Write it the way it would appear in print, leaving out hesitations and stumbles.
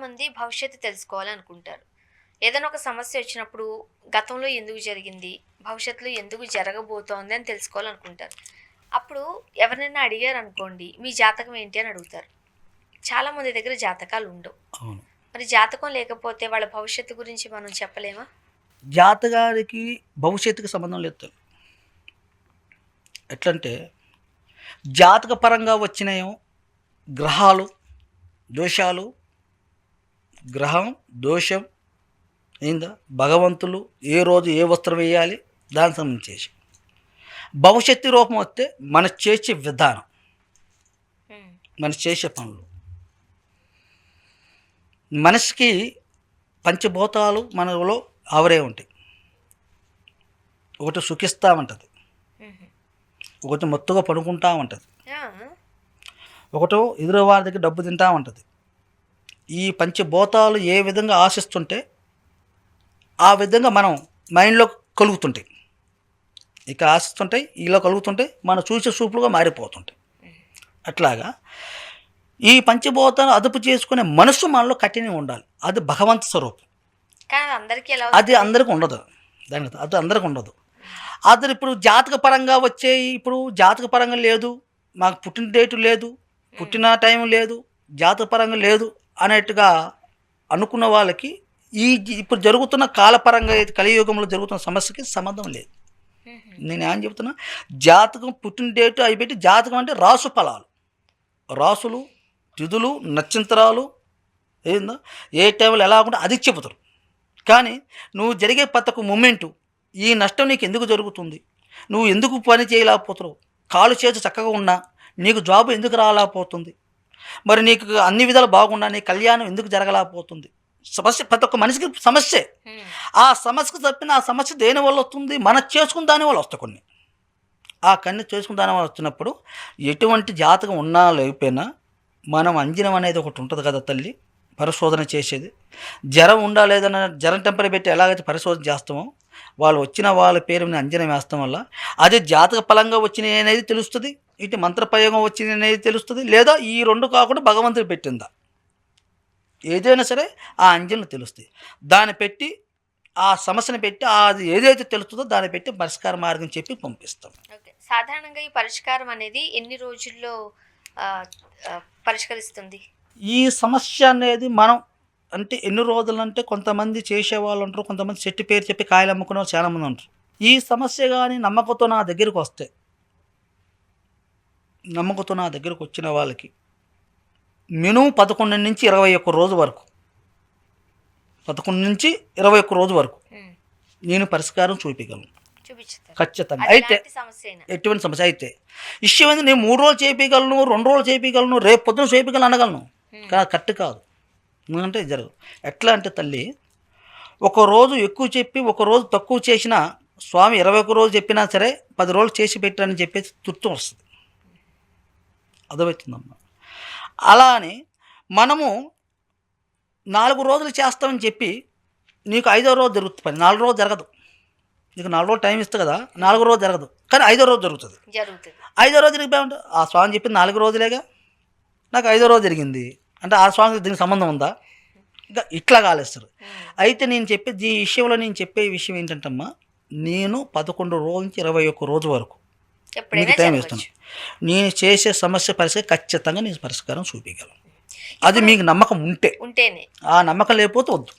చాలామంది భవిష్యత్తు తెలుసుకోవాలనుకుంటారు. ఏదైనా ఒక సమస్య వచ్చినప్పుడు గతంలో ఎందుకు జరిగింది? భవిష్యత్తులో ఎందుకు జరగబోతోంది అని తెలుసుకోవాలనుకుంటారు. అప్పుడు ఎవరినైనా అడిగారనుకోండి, మీ జాతకం ఏంటి అని అడుగుతారు. చాలామంది దగ్గర జాతకాలు ఉండవు. అవును. మరి జాతకం లేకపోతే వాళ్ళ భవిష్యత్తు గురించి మనం చెప్పలేమా? జాతకానికి భవిష్యత్తుకి సంబంధం లేదు. ఎట్లంటే జాతక పరంగా వచ్చినాయో గ్రహాలు దోషాలు, గ్రహం దోషం ఏందా, భగవంతులు ఏ రోజు ఏ వస్త్రం వేయాలి దానికి సంబంధించేసి భవిష్యత్తు రూపం వస్తే మన చేసే విధానం, మన చేసే పనులు, మనిషికి పంచభూతాలు మనలో ఆవరే ఉంటాయి. ఒకటి సుఖిస్తూ ఉంటుంది, ఒకటి మొత్తుగా పడుకుంటూ ఉంటుంది, ఒకటో ఎదురు వారి దగ్గర డబ్బు తింటూ ఉంటుంది. ఈ పంచభూతాలు ఏ విధంగా ఆశిస్తుంటే ఆ విధంగా మనం మైండ్లో కలుగుతుంటాయి. ఇక ఆశిస్తుంటాయి, ఇలా కలుగుతుంటాయి, మనం చూసే చూపులుగా మారిపోతుంటాయి. అట్లాగా ఈ పంచభూతాలు అదుపు చేసుకునే మనసు మనలో కఠినంగా ఉండాలి. అది భగవంతు స్వరూపం. అది అందరికీ ఉండదు. అది అందరికీ ఉండదు. అది ఇప్పుడు జాతక పరంగా వచ్చేయి. ఇప్పుడు జాతక పరంగా లేదు, మాకు పుట్టిన డేటు లేదు, పుట్టిన టైం లేదు, జాతక పరంగా లేదు అనేట్టుగా అనుకున్న వాళ్ళకి ఈ ఇప్పుడు జరుగుతున్న కాలపరంగా కలియుగంలో జరుగుతున్న సమస్యకి సంబంధం లేదు. నేను ఏం చెప్తున్నా, జాతకం పుట్టిన డేటు అవి పెట్టి, జాతకం అంటే రాసు ఫలాలు, రాసులు, తిథులు, నక్షత్రాలు ఏందో ఏ టైంలో ఎలా ఉంటే అది చెబుతారు. కానీ నువ్వు జరిగే ప్రతి ఒక్క మూమెంటు ఈ నష్టం నీకు ఎందుకు జరుగుతుంది, నువ్వు ఎందుకు పని చేయలేకపోతున్నావు, కాలు చేతి చక్కగా ఉన్నా నీకు జాబు ఎందుకు రాలేకపోతుంది, మరి నీకు అన్ని విధాలు బాగున్నా నీ కళ్యాణం ఎందుకు జరగలేకపోతుంది. సమస్య ప్రతి ఒక్క మనిషికి సమస్యే. ఆ సమస్యకు తప్పిన ఆ సమస్య దేని వల్ల వస్తుంది, మనం చేసుకున్న దాని వల్ల వస్తాయి కొన్ని. ఆ కన్ను చేసుకున్న దాని వల్ల వచ్చినప్పుడు ఎటువంటి జాతకం ఉన్నా లేకపోయినా మనం అంజనం అనేది ఒకటి ఉంటుంది కదా తల్లి, పరిశోధన చేసేది. జ్వరం ఉండా లేదన్న జ్వరం టెంపరీ పెట్టి ఎలాగైతే పరిశోధన చేస్తామో, వాళ్ళు వచ్చిన వాళ్ళ పేరు మీద అంజనం వేస్తాం వల్ల అది జాతక ఫలంగా వచ్చినాయి అనేది తెలుస్తుంది, ఇటు మంత్రప్రయోగం వచ్చింది అనేది తెలుస్తుంది, లేదా ఈ రెండు కాకుండా భగవంతుడు పెట్టిందా ఏదైనా సరే ఆ అంజనం తెలుస్తుంది. దాన్ని పెట్టి ఆ సమస్యను పెట్టి అది ఏదైతే తెలుస్తుందో దాన్ని పెట్టి పరిష్కార మార్గం చెప్పి పంపిస్తాం. సాధారణంగా ఈ పరిష్కారం అనేది ఎన్ని రోజుల్లో పరిష్కరిస్తుంది? ఈ సమస్య అనేది మనం అంటే ఎన్ని రోజులు అంటే కొంతమంది చేసేవాళ్ళు ఉంటారు, కొంతమంది చెట్టు పేరు చెప్పి కాయలు అమ్ముకునే వాళ్ళు చాలామంది ఉంటారు. ఈ సమస్య కానీ నమ్మకంతో నా దగ్గరికి వస్తే, నమ్మకంతో నా దగ్గరకు వచ్చిన వాళ్ళకి మినిమం 11 నుంచి 21 రోజు వరకు, 11 నుంచి 21 రోజు వరకు నేను పరిష్కారం చూపించగలను ఖచ్చితంగా. అయితే ఎటువంటి సమస్య అయితే ఇష్యూ ఏంది, నేను 3 రోజులు చేయించగలను, 2 రోజులు చేయించగలను, రేపు పొద్దున చేయించగలను అనగలను, కానీ కరెక్ట్ కాదు. ఎందుకంటే జరగదు. ఎట్లా అంటే తల్లి, ఒక రోజు ఎక్కువ చెప్పి ఒక రోజు తక్కువ చేసినా స్వామి 21 రోజు చెప్పినా సరే 10 రోజులు చేసి పెట్టారని చెప్పేసి తృప్తి వస్తుంది. అర్థమవుతుందమ్మా. అలా అని మనము 4 రోజులు చేస్తామని చెప్పి నీకు 5వ రోజు జరుగుతుంది పని, 4 రోజు జరగదు. నీకు 4 రోజులు టైం ఇస్తే కదా, 4 రోజు జరగదు, కానీ 5వ రోజు జరుగుతుంది. 5వ రోజు జరిగిపోయి ఆ స్వామి చెప్పింది 4 రోజులేగా, నాకు 5వ రోజు జరిగింది అంటే ఆ స్వామికి దీనికి సంబంధం ఉందా? ఇంకా ఇట్లా కాలేస్తారు. అయితే నేను చెప్పే ఈ విషయంలో నేను చెప్పే విషయం ఏంటంటమ్మా, నేను 11 రోజు నుంచి 21 రోజు వరకు నీకు టైం ఇస్తాను. నేను చేసే సమస్య పరిష్కారం ఖచ్చితంగా నేను పరిష్కారం చూపించగలను. అది మీకు నమ్మకం ఉంటేనే. ఆ నమ్మకం లేకపోతే వద్దు.